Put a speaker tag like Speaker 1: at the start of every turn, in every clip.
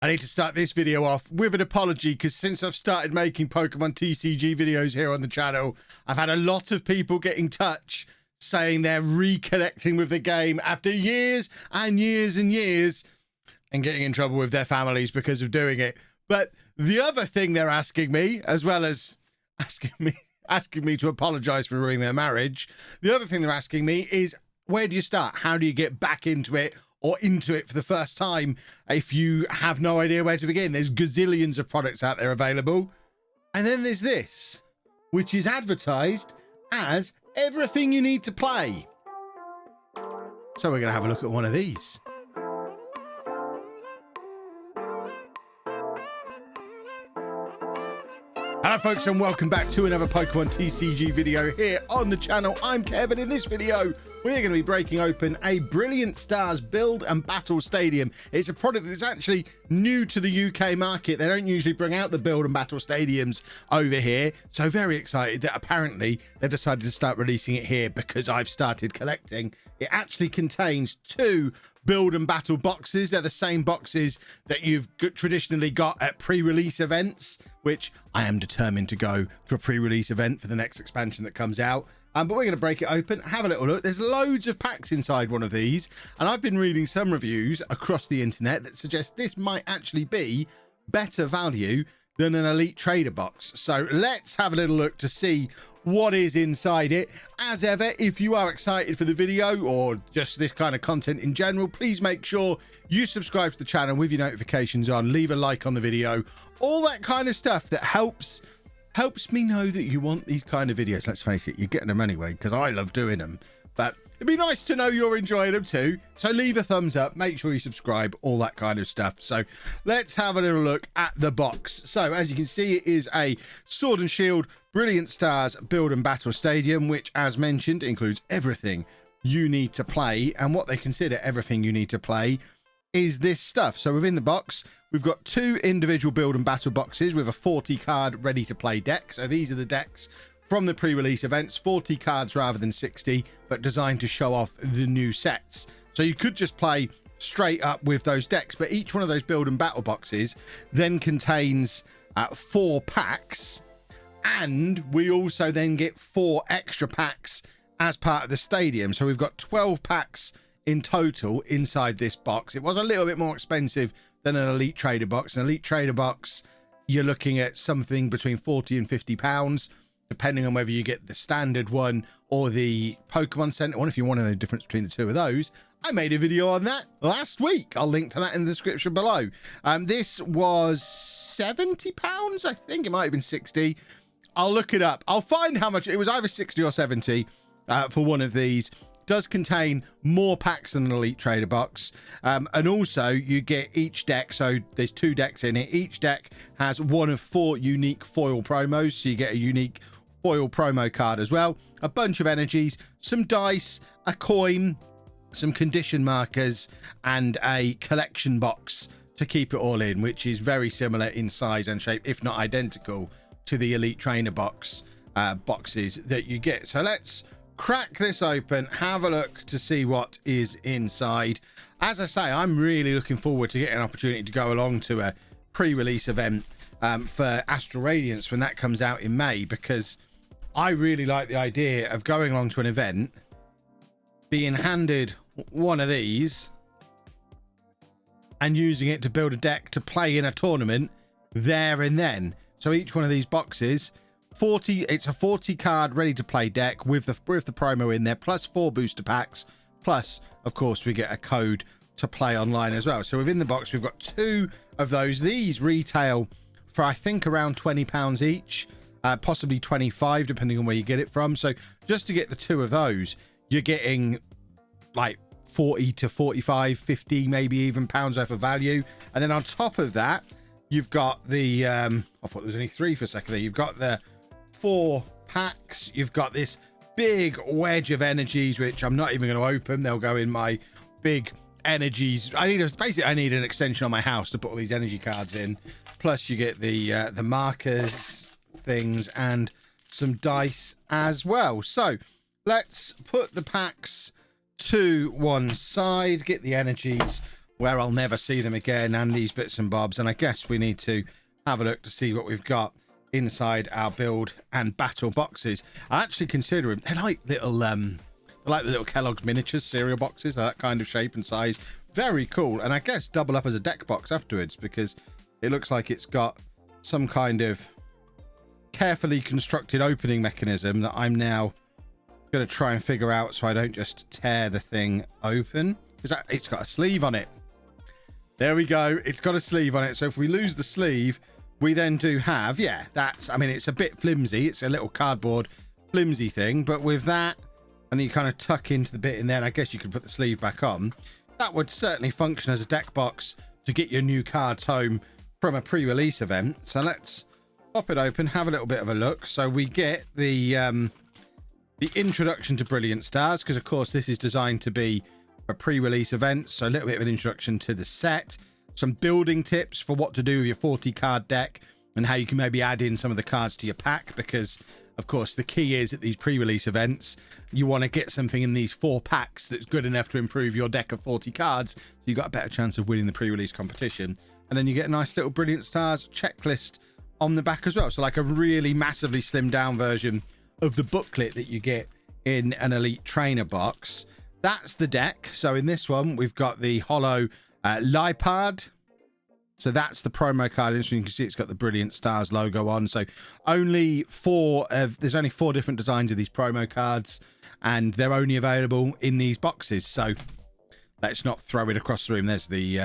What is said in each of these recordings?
Speaker 1: I need to start this video off with an apology because since I've started making Pokemon TCG videos here on the channel, I've had a lot of people get in touch saying they're reconnecting with the game after years and years and years and getting in trouble with their families because of doing it. But the other thing they're asking me, as well as asking me to apologize for ruining their marriage, the other thing they're asking me is, where do you start? How do you get back into it? Or into it for the first time if you have no idea where to begin? There's gazillions of products out there available. And then there's this, which is advertised as everything you need to play. So we're going to have a look at one of these. Hello folks and welcome back to another Pokemon TCG video here on the channel. I'm Kevin. In this video we're going to be breaking open a Brilliant Stars Build and Battle Stadium. It's a product that's actually new to the UK market. They don't usually bring out the Build and Battle Stadiums over here, so very excited that apparently they've decided to start releasing it here because I've started collecting. It actually contains 2 Build and Battle boxes. They're the same boxes that you've traditionally got at pre-release events, which I am determined to go to a pre-release event for the next expansion that comes out. But we're going to break it open, have a little look. There's loads of packs inside one of these, and I've been reading some reviews across the internet that suggest this might actually be better value than an Elite Trader box. So let's have a little look to see what is inside it. As ever, if you are excited for the video or just this kind of content in general, please make sure you subscribe to the channel with your notifications on, leave a like on the video, all that kind of stuff that helps me know that you want these kind of videos. Let's face it, you're getting them anyway because I love doing them, but it'd be nice to know you're enjoying them too. So leave a thumbs up, make sure you subscribe, all that kind of stuff. So let's have a little look at the box. So as you can see, it is a Sword and Shield Brilliant Stars Build and Battle Stadium, which as mentioned includes everything you need to play. And what they consider everything you need to play is this stuff. So within the box, we've got 2 individual Build and Battle boxes with a 40 card ready to play deck. So these are the decks from the pre-release events, 40 cards rather than 60, but designed to show off the new sets. So you could just play straight up with those decks, but each one of those Build and Battle boxes then contains 4 packs, and we also then get 4 extra packs as part of the stadium. So we've got 12 packs in total inside this box. It was a little bit more expensive than an Elite Trader box. An Elite Trader box, you're looking at something between 40 and 50 pounds, depending on whether you get the standard one or the Pokemon Center one. If you want to know the difference between the 2 of those, I made a video on that last week. I'll link to that in the description below. This was 70 pounds. I think it might have been 60. I'll look it up. I'll find how much it was, either 60 or 70 for one of these. Does contain more packs than an Elite Trader box, and also you get each deck, so there's 2 decks in it. Each deck has one of 4 unique foil promos, so you get a unique foil promo card as well, a bunch of energies, some dice, a coin, some condition markers, and a collection box to keep it all in, which is very similar in size and shape, if not identical to the Elite Trainer box boxes that you get. So let's crack this open, have a look to see what is inside. As I say, I'm really looking forward to getting an opportunity to go along to a pre-release event for Astral Radiance when that comes out in May, because I really like the idea of going along to an event, being handed one of these and using it to build a deck to play in a tournament there and then. So each one of these boxes, it's a 40 card ready to play deck with the promo in there, plus 4 booster packs, plus of course we get a code to play online as well. So within the box we've got 2 of those. These retail for I think around £20 each, possibly 25 depending on where you get it from. So just to get the 2 of those, you're getting like 40 to 45, 50 maybe even pounds worth of value. And then on top of that, you've got the I thought there was only 3 for a second there. You've got the 4 packs. You've got this big wedge of energies, which I'm not even going to open. They'll go in my big energies. Basically I need an extension on my house to put all these energy cards in. Plus you get the markers things and some dice as well. So let's put the packs to one side, get the energies where I'll never see them again, and these bits and bobs. And I guess we need to have a look to see what we've got inside our build and battle boxes. I actually consider them, they're like little the little Kellogg's miniatures cereal boxes, that kind of shape and size. Very cool. And I guess double up as a deck box afterwards, because it looks like it's got some kind of carefully constructed opening mechanism that I'm now going to try and figure out so I don't just tear the thing open. It's got a sleeve on it. There we go. It's got a sleeve on it. So if we lose the sleeve, we then do have, yeah, that's, I mean, it's a bit flimsy. It's a little cardboard flimsy thing, but with that, and you kind of tuck into the bit in there, and I guess you could put the sleeve back on. That would certainly function as a deck box to get your new cards home from a pre-release event. So let's pop it open, have a little bit of a look. So we get the introduction to Brilliant Stars, because of course this is designed to be a pre-release event. So a little bit of an introduction to the set, some building tips for what to do with your 40 card deck and how you can maybe add in some of the cards to your pack, because of course the key is at these pre-release events you want to get something in these 4 packs that's good enough to improve your deck of 40 cards, so you've got a better chance of winning the pre-release competition. And then you get a nice little Brilliant Stars checklist on the back as well, so like a really massively slimmed down version of the booklet that you get in an Elite Trainer box. That's the deck. So in this one we've got the hollow Lipard. So that's the promo card. As you can see, it's got the Brilliant Stars logo on. So there's only 4 different designs of these promo cards, and they're only available in these boxes. So let's not throw it across the room. There's the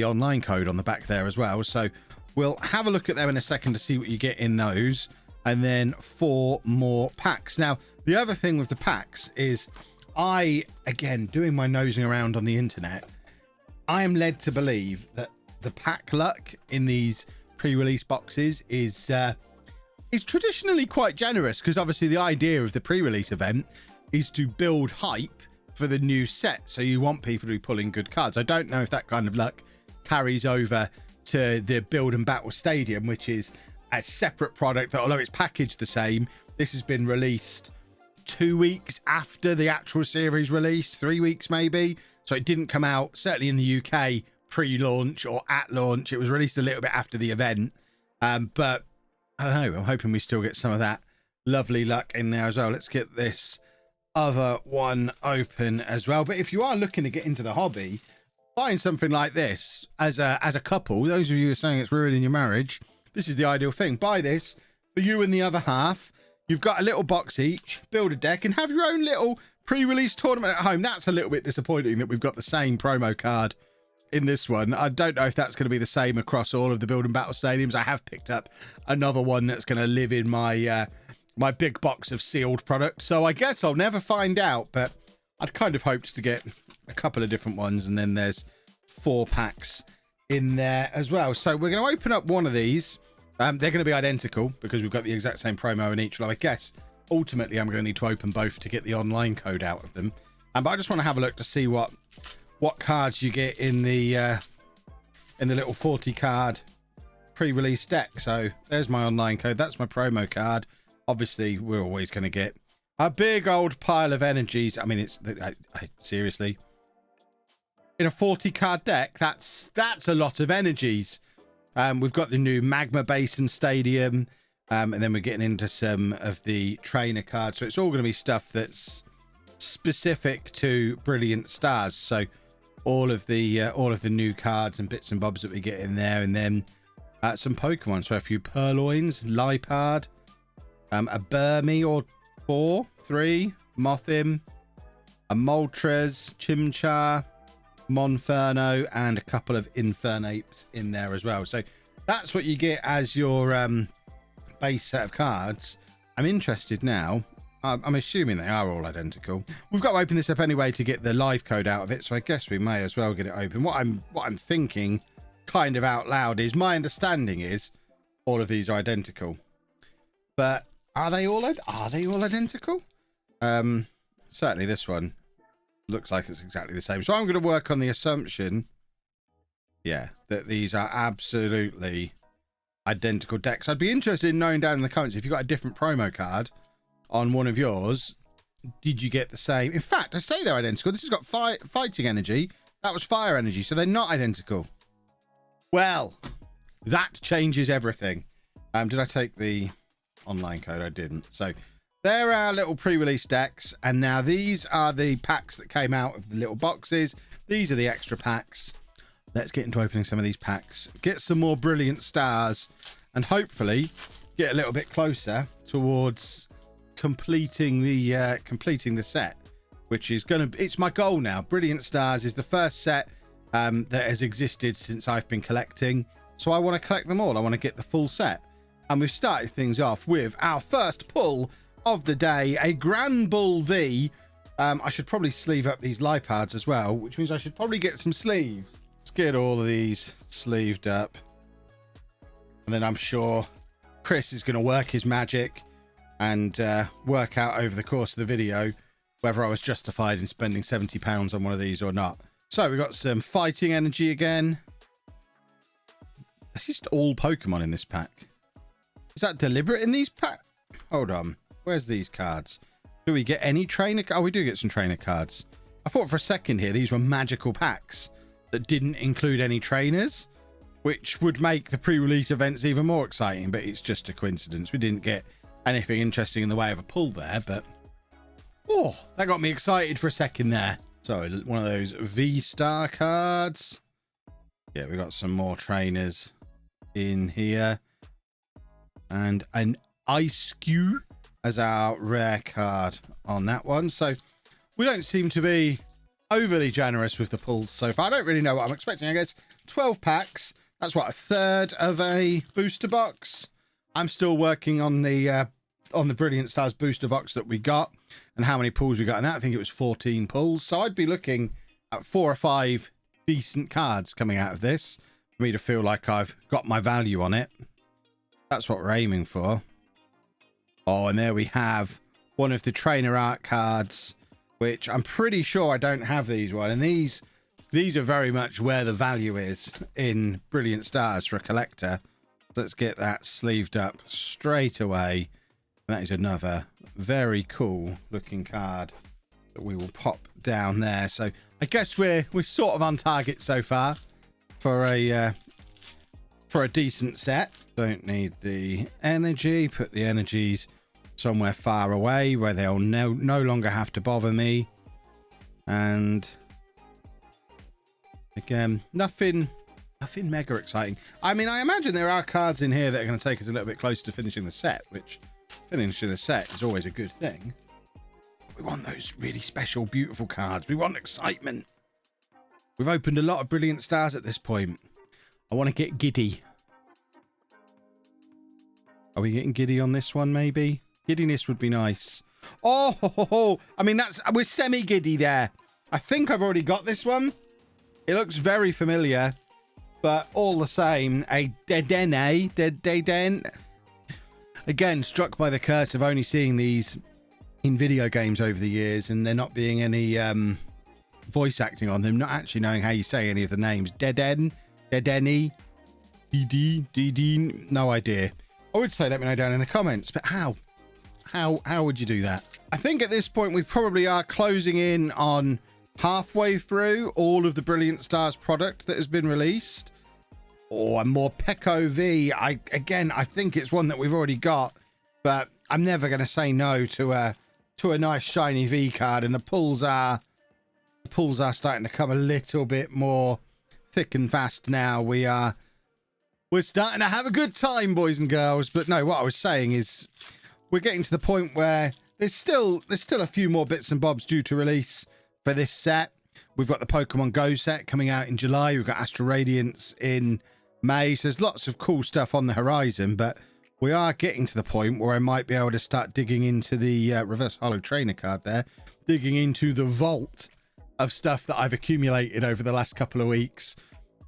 Speaker 1: online code on the back there as well. So we'll have a look at them in a second to see what you get in those, and then 4 more packs. Now, the other thing with the packs is again, doing my nosing around on the internet, I am led to believe that the pack luck in these pre-release boxes is traditionally quite generous, because obviously the idea of the pre-release event is to build hype for the new set. So you want people to be pulling good cards. I don't know if that kind of luck carries over to the Build and Battle Stadium, which is a separate product that, although it's packaged the same, this has been released 2 weeks after the actual series released, 3 weeks maybe. So it didn't come out, certainly in the UK, pre-launch or at launch. It was released a little bit after the event. But I don't know, I'm hoping we still get some of that lovely luck in there as well. Let's get this other one open as well. But if you are looking to get into the hobby, buying something like this as a couple, those of you who are saying it's ruining your marriage, this is the ideal thing. Buy this for you and the other half. You've got a little box each, build a deck, and have your own little pre-release tournament at home. That's a little bit disappointing that we've got the same promo card in this one. I don't know if that's going to be the same across all of the Build and Battle Stadiums. I have picked up another one that's going to live in my my big box of sealed product, so I guess I'll never find out, but I'd kind of hoped to get a couple of different ones, and then there's 4 packs in there as well. So we're going to open up one of these. They're going to be identical because we've got the exact same promo in each. Well, I guess ultimately I'm going to need to open both to get the online code out of them. But I just want to have a look to see what cards you get in the little 40 card pre-release deck. So there's my online code. That's my promo card. Obviously, we're always going to get a big old pile of energies. I mean, seriously, in a 40 card deck, that's a lot of energies. We've got the new Magma Basin Stadium, and then we're getting into some of the trainer cards. So it's all going to be stuff that's specific to Brilliant Stars. So all of the new cards and bits and bobs that we get in there, and then some Pokemon. So a few Purloins, Lipard, a Burmy or 3, Mothim, a Moltres, Chimchar, Monferno, and a couple of Infernapes in there as well. So that's what you get as your base set of cards. I'm interested now. I'm assuming they are all identical. We've got to open this up anyway to get the live code out of it, so I guess we may as well get it open. What I'm thinking kind of out loud is, my understanding is all of these are identical, but are they all identical? Certainly this one looks like it's exactly the same. So I'm going to work on the assumption, yeah, that these are absolutely identical decks. I'd be interested in knowing down in the comments if you've got a different promo card on one of yours. Did you get the same? In fact, I say they're identical. This has got fighting energy. That was fire energy, so they're not identical. Well, that changes everything. Did I take the online code? I didn't. So there are our little pre-release decks, and now these are the packs that came out of the little boxes. These are the extra packs. Let's get into opening some of these packs, get some more brilliant stars, and hopefully get a little bit closer towards completing the set, which is it's my goal now. Brilliant stars is the first set that has existed since I've been collecting, so I want to collect them all. I want to get the full set, and we've started things off with our first pull of the day, a Grand Bull V. I should probably sleeve up these lipards as well, which means I should probably get some sleeves. Let's get all of these sleeved up, and then I'm sure Chris is going to work his magic and work out over the course of the video whether I was justified in spending £70 on one of these or not. So we've got some fighting energy again. It's just all Pokemon in this pack. Is that deliberate in these packs? Hold on. Where's these cards? Do we get any trainer? Oh, we do get some trainer cards. I thought for a second here these were magical packs that didn't include any trainers, which would make the pre-release events even more exciting, but it's just a coincidence. We didn't get anything interesting in the way of a pull there, but oh, that got me excited for a second there. So one of those V-Star cards. Yeah, we got some more trainers in here, and an Ice Cube as our rare card on that one. So we don't seem to be overly generous with the pulls so far. I don't really know what I'm expecting. I guess 12 packs. That's what, a third of a booster box. I'm still working on the Brilliant Stars booster box that we got and how many pulls we got in that. I think it was 14 pulls. So I'd be looking at 4 or 5 decent cards coming out of this for me to feel like I've got my value on it. That's what we're aiming for. Oh, and there we have one of the trainer art cards, which I'm pretty sure I don't have these one. And these are very much where the value is in Brilliant Stars for a collector. Let's get that sleeved up straight away. And that is another very cool looking card that we will pop down there. So I guess we're sort of on target so far for a decent set. Don't need the energy. Put the energies somewhere far away where they'll no longer have to bother me. And again, nothing mega exciting. I mean, I imagine there are cards in here that are going to take us a little bit closer to finishing the set, which finishing the set is always a good thing. We want those really special, beautiful cards. We want excitement. We've opened a lot of Brilliant Stars at this point. I want to get giddy. Are we getting giddy on this one, maybe? Giddiness would be nice. Oh, I mean, we're semi-giddy there. I think I've already got this one. It looks very familiar, but all the same, a Dedenne. Again, struck by the curse of only seeing these in video games over the years and there not being any voice acting on them, not actually knowing how you say any of the names. Dedenne, Dd, no idea. I would say let me know down in the comments, but how would you do that? I think at this point we probably are closing in on halfway through all of the Brilliant Stars product that has been released. Or a more Peko V. I think it's one that we've already got, but I'm never going to say no to a nice shiny V card. And the pulls are starting to come a little bit more thick and fast now. We're starting to have a good time, boys and girls. But no, what I was saying is we're getting to the point where there's still a few more bits and bobs due to release for this set. We've got the Pokemon Go set coming out in July. We've got Astral Radiance in May. So there's lots of cool stuff on the horizon, but we are getting to the point where I might be able to start digging into the reverse holo trainer card there, digging into the vault of stuff that I've accumulated over the last couple of weeks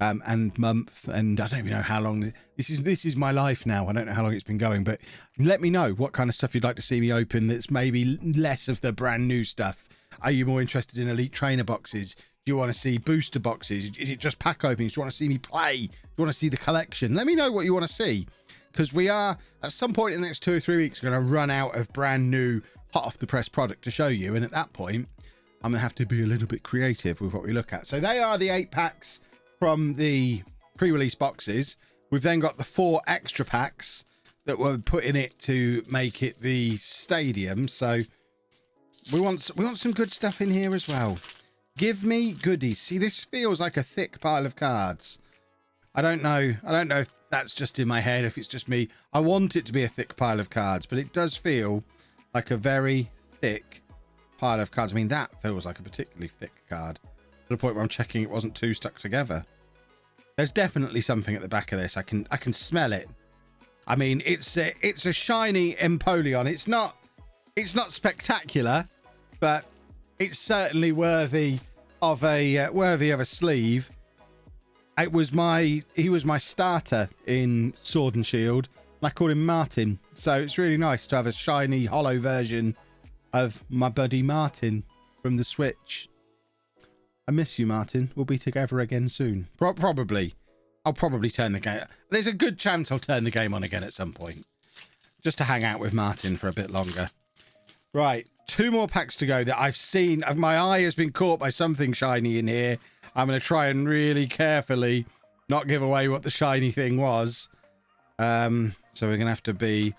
Speaker 1: and month. And I don't even know how long this is my life now. I don't know how long it's been going, but let me know what kind of stuff you'd like to see me open that's maybe less of the brand new stuff. Are you more interested in elite trainer boxes? Do you want to see booster boxes? Is it just pack openings? Do you want to see me play? Do you want to see the collection? Let me know what you want to see, because we are at some point in the next 2 or 3 weeks going to run out of brand new hot off the press product to show you. And at that point, I'm going to have to be a little bit creative with what we look at. So they are the 8 packs from the pre-release boxes. We've then got the 4 extra packs that we're putting it to make it the stadium. So we want some good stuff in here as well. Give me goodies. See, this feels like a thick pile of cards. I don't know if that's just in my head, if it's just me. I want it to be a thick pile of cards, but it does feel like a very thick pile of cards. I mean, that feels like a particularly thick card to the point where I'm checking it wasn't 2 stuck together. There's definitely something at the back of this. I can smell it. I mean, it's a shiny Empoleon. It's not spectacular, but it's certainly worthy of a sleeve. He was my starter in Sword and Shield, and I called him Martin. So it's really nice to have a shiny hollow version of my buddy Martin from the Switch. I miss you, Martin. We'll be together again soon. Probably. I'll probably turn the game. There's a good chance I'll turn the game on again at some point, just to hang out with Martin for a bit longer. Right, 2 more packs to go that I've seen. My eye has been caught by something shiny in here. I'm going to try and really carefully not give away what the shiny thing was. So we're going to have to be...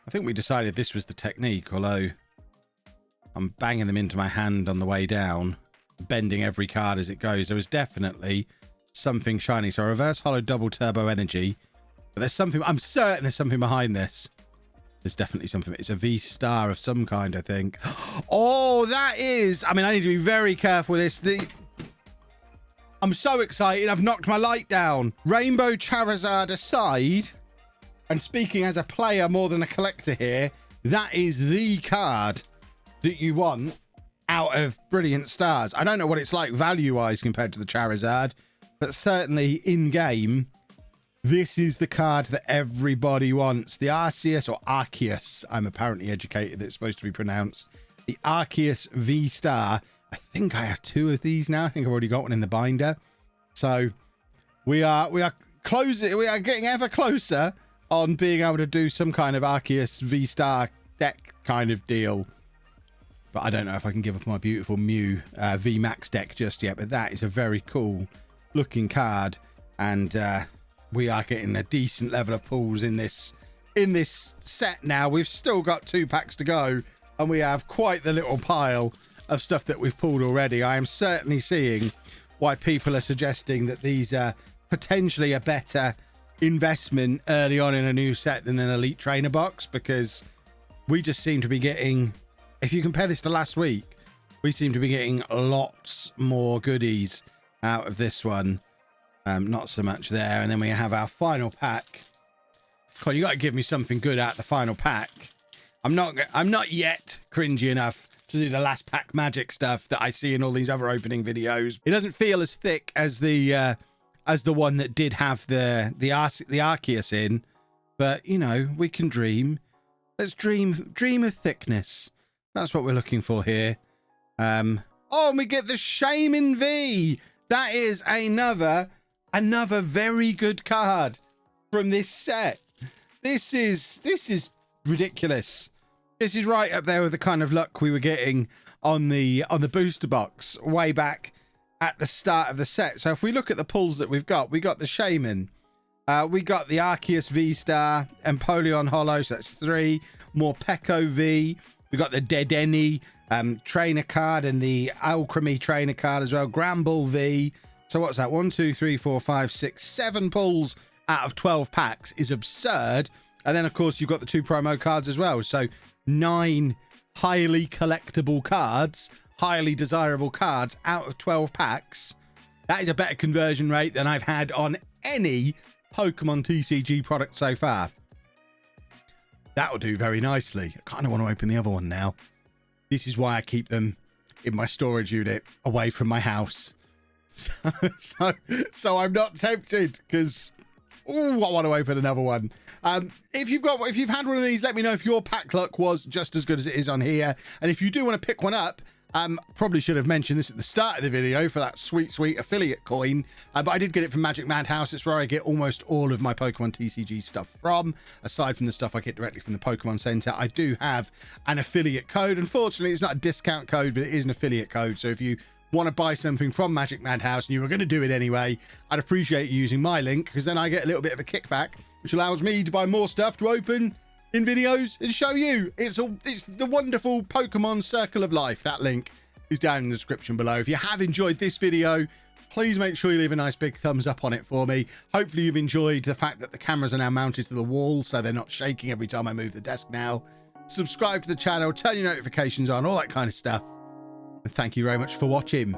Speaker 1: I think we decided this was the technique, although I'm banging them into my hand on the way down, bending every card as it goes. There was definitely something shiny. So reverse hollow double turbo energy. But there's something... I'm certain there's something behind this. There's definitely something. It's a V-star of some kind, I think. Oh, that is... I mean, I need to be very careful with this. I'm so excited. I've knocked my light down. Rainbow Charizard aside, and speaking as a player more than a collector here, that is the card that you want out of Brilliant Stars. I don't know what it's like value-wise compared to the Charizard, but certainly in-game, this is the card that everybody wants. The Arceus, or Arceus, I'm apparently educated, it's supposed to be pronounced. The Arceus V-Star. I think I have 2 of these now. I think I've already got one in the binder. So we are closing. We are getting ever closer on being able to do some kind of Arceus V-Star deck kind of deal. But I don't know if I can give up my beautiful Mew V-Max deck just yet. But that is a very cool looking card, and we are getting a decent level of pulls in this set now. We've still got 2 packs to go, and we have quite the little pile of stuff that we've pulled already. I am certainly seeing why people are suggesting that these are potentially a better investment early on in a new set than an Elite Trainer box, because we just seem to be getting, if you compare this to last week, we seem to be getting lots more goodies out of this one. Not so much there. And then we have our final pack. God, you got to give me something good out of the final pack. I'm not yet cringy enough to do the last pack magic stuff that I see in all these other opening videos. It doesn't feel as thick as the one that did have the Arceus in, but you know, we can dream. Let's dream of thickness. That's what we're looking for here. Oh, and we get the Shaman V. That is another very good card from this set. This is ridiculous. This is right up there with the kind of luck we were getting on the booster box way back at the start of the set. So if we look at the pulls that we got the Shaman, we got the Arceus V-Star, Empoleon Hollow, so that's 3, more Peko V, we got the Dedenne trainer card and the Alchemy trainer card as well, Gramble V. So what's that? 1, 2, 3, 4, 5, 6, 7 pulls out of 12 packs is absurd. And then of course you've got the 2 promo cards as well. So 9 highly collectible cards, highly desirable cards out of 12 packs. That is a better conversion rate than I've had on any Pokemon TCG product so far. That'll do very nicely. I kind of want to open the other one now. This is why I keep them in my storage unit away from my house. So I'm not tempted, because I want to open another one. If you've had one of these, let me know if your pack luck was just as good as it is on here. And if you do want to pick one up, Probably should have mentioned this at the start of the video for that sweet, sweet affiliate coin, but I did get it from Magic Madhouse. It's where I get almost all of my Pokemon TCG stuff from, aside from the stuff I get directly from the Pokemon Center. I do have an affiliate code. Unfortunately, it's not a discount code, but it is an affiliate code. So if you want to buy something from Magic Madhouse and you were going to do it anyway, I'd appreciate you using my link, because then I get a little bit of a kickback, which allows me to buy more stuff to open in videos and show you. It's the wonderful Pokemon Circle of Life. That link is down in the description below. If you have enjoyed this video, please make sure you leave a nice big thumbs up on it for me. Hopefully you've enjoyed the fact that the cameras are now mounted to the wall, so they're not shaking every time I move the desk now. Subscribe to the channel, turn your notifications on, all that kind of stuff. And thank you very much for watching.